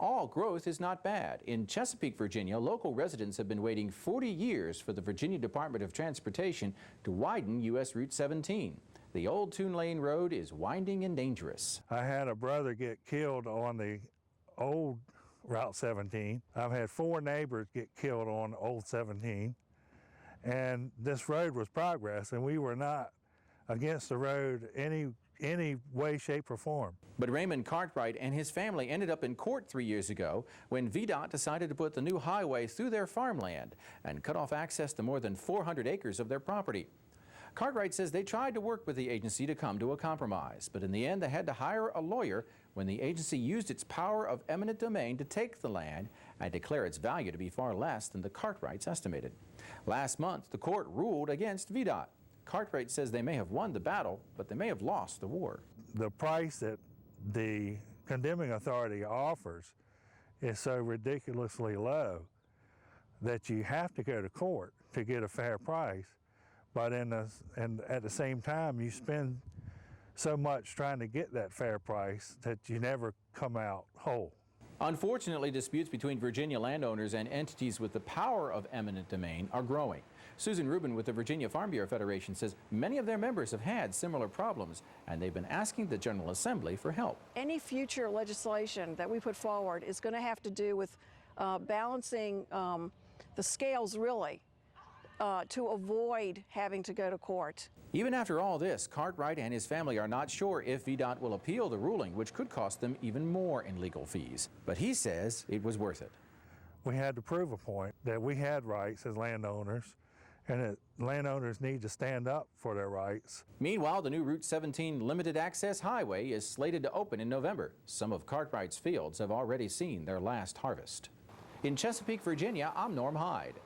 all growth is not bad. In Chesapeake, Virginia, local residents have been waiting 40 years for the Virginia Department of Transportation to widen U.S. Route 17. The old Toon Lane Road is winding and dangerous. I had a brother get killed on the old Route 17. I've had 4 neighbors get killed on Old 17. And this road was progress, and we were not against the road any way, shape, or form. But Raymond Cartwright and his family ended up in court 3 years ago when VDOT decided to put the new highway through their farmland and cut off access to more than 400 acres of their property. Cartwright says they tried to work with the agency to come to a compromise, but in the end they had to hire a lawyer when the agency used its power of eminent domain to take the land and declare its value to be far less than the Cartwrights estimated. Last month, the court ruled against VDOT. Cartwright says they may have won the battle, but they may have lost the war. The price that the condemning authority offers is so ridiculously low that you have to go to court to get a fair price. But at the same time, you spend so much trying to get that fair price that you never come out whole. Unfortunately, disputes between Virginia landowners and entities with the power of eminent domain are growing. Susan Rubin with the Virginia Farm Bureau Federation says many of their members have had similar problems, and they've been asking the General Assembly for help. Any future legislation that we put forward is going to have to do with balancing the scales, really, to avoid having to go to court. Even after all this, Cartwright and his family are not sure if VDOT will appeal the ruling, which could cost them even more in legal fees. But he says it was worth it. We had to prove a point that we had rights as landowners, and that landowners need to stand up for their rights. Meanwhile, the new Route 17 limited access highway is slated to open in November. Some of Cartwright's fields have already seen their last harvest. In Chesapeake, Virginia, I'm Norm Hyde.